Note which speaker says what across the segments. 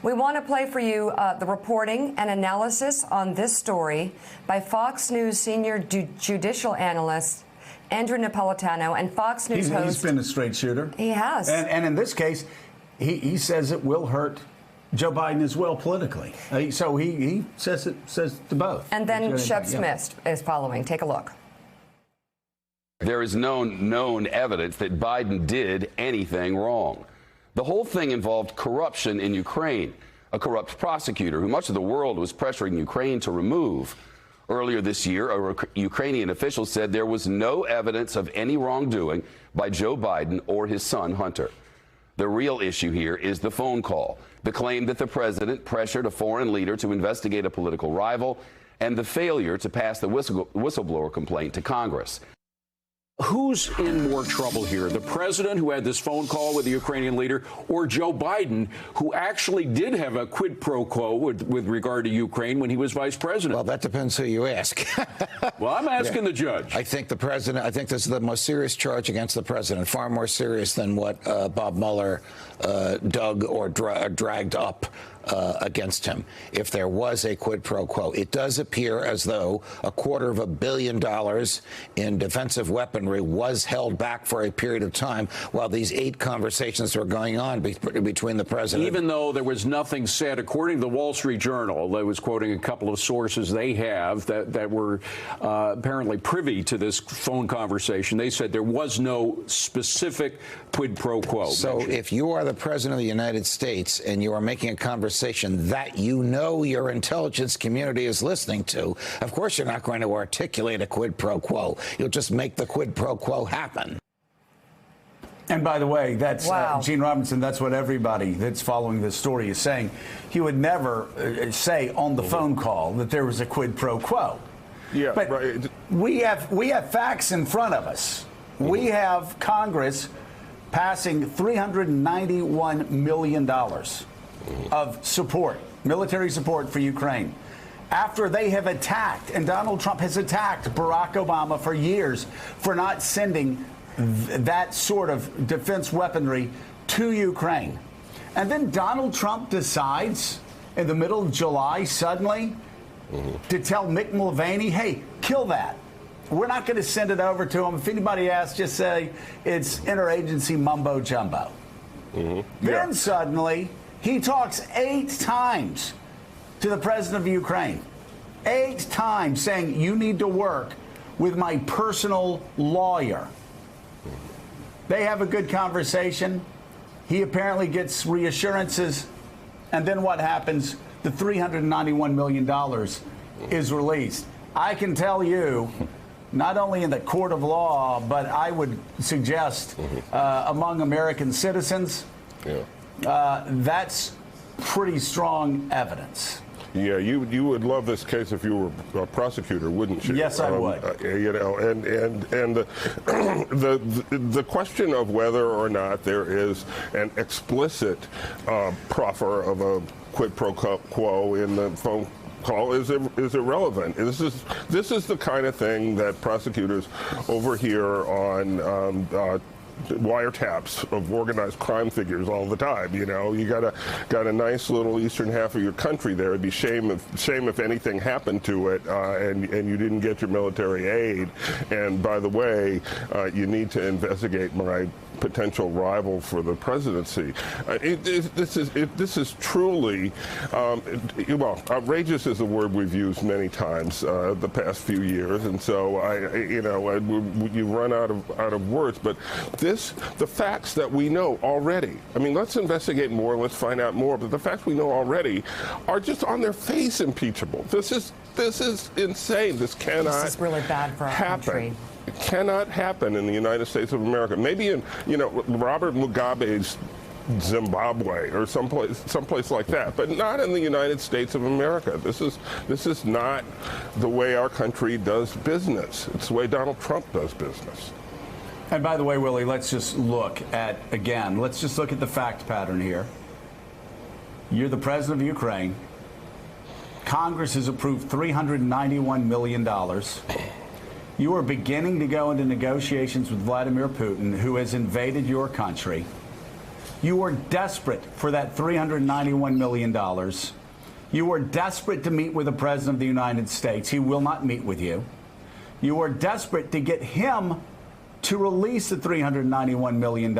Speaker 1: We want to play for you the reporting and analysis on this story by Fox News senior judicial analyst Andrew Napolitano and Fox News host.
Speaker 2: He's been a straight shooter.
Speaker 1: He has.
Speaker 2: And in this case, he says it will hurt Joe Biden as well politically. So he says to both.
Speaker 1: And then Shep Smith is following. Take a look.
Speaker 3: There is known evidence that Biden did anything wrong. The whole thing involved corruption in Ukraine, a corrupt prosecutor who much of the world was pressuring Ukraine to remove. Earlier this year, a Ukrainian official said there was no evidence of any wrongdoing by Joe Biden or his son, Hunter. The real issue here is the phone call, the claim that the president pressured a foreign leader to investigate a political rival, and the failure to pass the whistleblower complaint to Congress.
Speaker 4: Who's in more trouble here? The president, who had this phone call with the Ukrainian leader, or Joe Biden, who actually did have a quid pro quo with regard to Ukraine when he was vice president?
Speaker 5: Well, that depends who you ask.
Speaker 4: Well, I'm asking the judge.
Speaker 5: I think this is the most serious charge against the president, far more serious than what Bob Mueller dug or dragged up against him. If there was a quid pro quo, it does appear as though $250 million in defensive weaponry was held back for a period of time while these 8 conversations were going on between the president.
Speaker 4: Even though there was nothing said, according to the Wall Street Journal, that was quoting a couple of sources they have that were apparently privy to this phone conversation. They said there was no specific quid pro quo.
Speaker 5: So mentioned. If you are the president of the United States and you are making a conversation that you know your intelligence community is listening to, of course you're not going to articulate a quid pro quo. You'll just make the quid pro quo happen.
Speaker 2: And by the way, that's Gene Robinson. That's what everybody that's following this story is saying. He would never say on the phone call that there was a quid pro quo.
Speaker 6: Yeah,
Speaker 2: but
Speaker 6: right.
Speaker 2: we have facts in front of us. We have Congress passing $391 million of support, military support for Ukraine, after they have attacked, and Donald Trump has attacked Barack Obama for years for not sending that sort of defense weaponry to Ukraine. And then Donald Trump decides in the middle of July suddenly to tell Mick Mulvaney, hey, kill that. We're not going to send it over to him. If anybody asks, just say it's interagency mumbo jumbo. Then suddenly he talks 8 times to the president of Ukraine. 8 times saying, you need to work with my personal lawyer. They have a good conversation. He apparently gets reassurances. And then what happens? The $391 million is released. I can tell you, not only in the court of law, but I would suggest among American citizens, that's pretty strong evidence.
Speaker 6: Yeah, you would love this case if you were a prosecutor, wouldn't you?
Speaker 2: Yes, I would.
Speaker 6: You know, and the question of whether or not there is an explicit proffer of a quid pro quo in the phone call is irrelevant. This is the kind of thing that prosecutors over here on wiretaps of organized crime figures all the time. You know, you got a nice little eastern half of your country there. It'd be shame if anything happened to it and you didn't get your military aid. And by the way, you need to investigate my potential rival for the presidency. This is truly, well, outrageous is a word we've used many times the past few years, and so you run out of words. But the facts that we know already. I mean, let's investigate more. Let's find out more. But the facts we know already are just on their face impeachable. This is insane. This cannot.
Speaker 1: This is really bad for our country.
Speaker 6: It cannot happen in the United States of America. Maybe in, Robert Mugabe's Zimbabwe or someplace like that, but not in the United States of America. This is not the way our country does business. It's the way Donald Trump does business.
Speaker 2: And by the way, Willie, let's just look at the fact pattern here. You're the president of Ukraine. Congress has approved $391 million. You are beginning to go into negotiations with Vladimir Putin, who has invaded your country. You are desperate for that $391 million. You are desperate to meet with the President of the United States. He will not meet with you. You are desperate to get him to release the $391 million,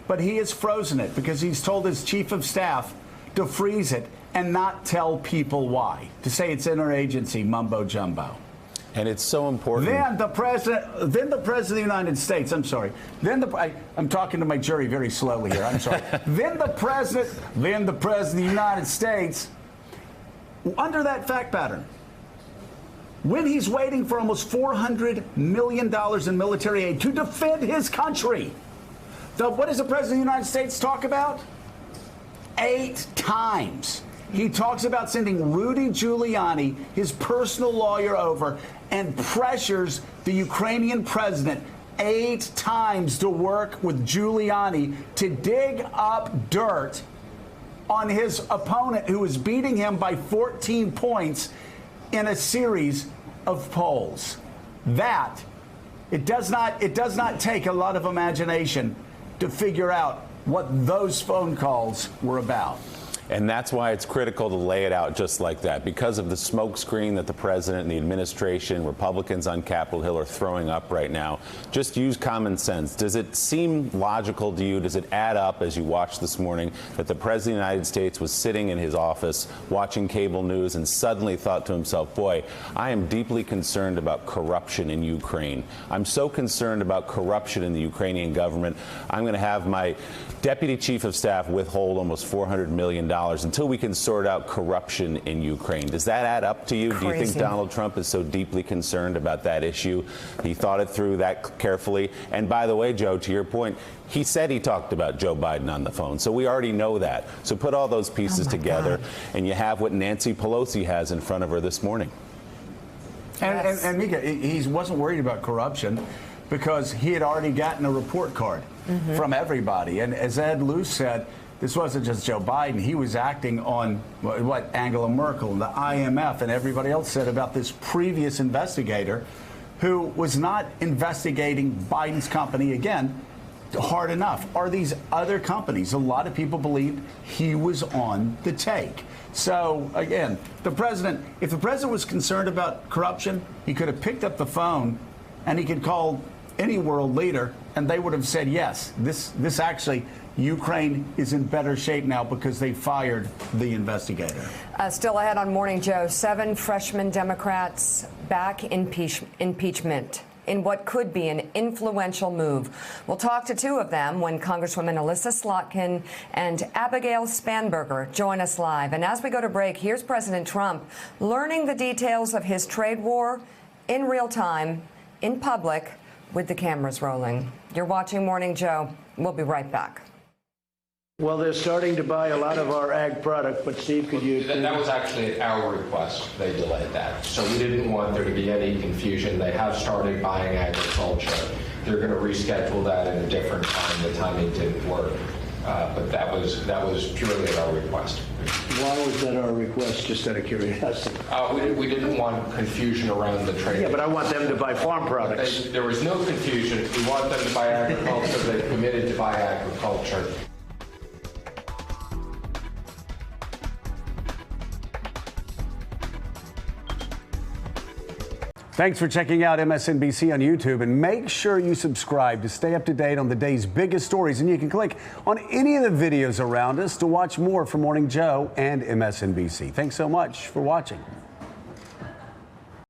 Speaker 2: but he has frozen it because he's told his chief of staff to freeze it and not tell people why, to say it's interagency mumbo jumbo.
Speaker 7: And it's so important.
Speaker 2: Then the president of the United States, I'm sorry. I'm talking to my jury very slowly here. I'm sorry. then the president of the United States, under that fact pattern, when he's waiting for almost $400 million in military aid to defend his country, what does the president of the United States talk about? 8 times. He talks about sending Rudy Giuliani, his personal lawyer, over and pressures the Ukrainian president 8 times to work with Giuliani to dig up dirt on his opponent who is beating him by 14 points in a series of polls. That it does not take a lot of imagination to figure out what those phone calls were about.
Speaker 7: And that's why it's critical to lay it out just like that, because of the smokescreen that the president and the administration, Republicans on Capitol Hill, are throwing up right now. Just use common sense. Does it seem logical to you? Does it add up as you watched this morning that the president of the United States was sitting in his office watching cable news and suddenly thought to himself, boy, I am deeply concerned about corruption in Ukraine. I'm so concerned about corruption in the Ukrainian government. I'm going to have my deputy chief of staff withhold almost $400 million until we can sort out corruption in Ukraine. Does that add up to you?
Speaker 1: Crazy.
Speaker 7: Do you think Donald Trump is so deeply concerned about that issue? He thought it through that carefully. And by the way, Joe, to your point, he said he talked about Joe Biden on the phone. So we already know that. So put all those pieces together, and you have what Nancy Pelosi has in front of her this morning.
Speaker 2: And Mika, he wasn't worried about corruption because he had already gotten a report card from everybody. And as Ed Luce said, this wasn't just Joe Biden. He was acting on what Angela Merkel and the IMF and everybody else said about this previous investigator who was not investigating Biden's company again hard enough. Are these other companies? A lot of people believed he was on the take. So, again, if the president was concerned about corruption, he could have picked up the phone and he could call any world leader and they would have said, yes, this actually, Ukraine is in better shape now because they fired the investigator.
Speaker 1: Still ahead on Morning Joe, 7 freshman Democrats back impeachment in what could be an influential move. We'll talk to 2 of them when Congresswomen Alyssa Slotkin and Abigail Spanberger join us live. And as we go to break, here's President Trump learning the details of his trade war in real time, in public, with the cameras rolling. You're watching Morning Joe. We'll be right back.
Speaker 8: Well, they're starting to buy a lot of our ag product, but Steve, could you...
Speaker 9: That was actually at our request. They delayed that. So we didn't want there to be any confusion. They have started buying agriculture. They're going to reschedule that at a different time. The timing didn't work. But that was purely at our request.
Speaker 8: Why was that our request, just out of curiosity?
Speaker 9: We didn't want confusion around the trade.
Speaker 8: Yeah, but I want them to buy farm products.
Speaker 9: There was no confusion. We want them to buy agriculture. They committed to buy agriculture.
Speaker 2: Thanks for checking out MSNBC on YouTube, and make sure you subscribe to stay up to date on the day's biggest stories. And you can click on any of the videos around us to watch more from Morning Joe and MSNBC. Thanks so much for watching.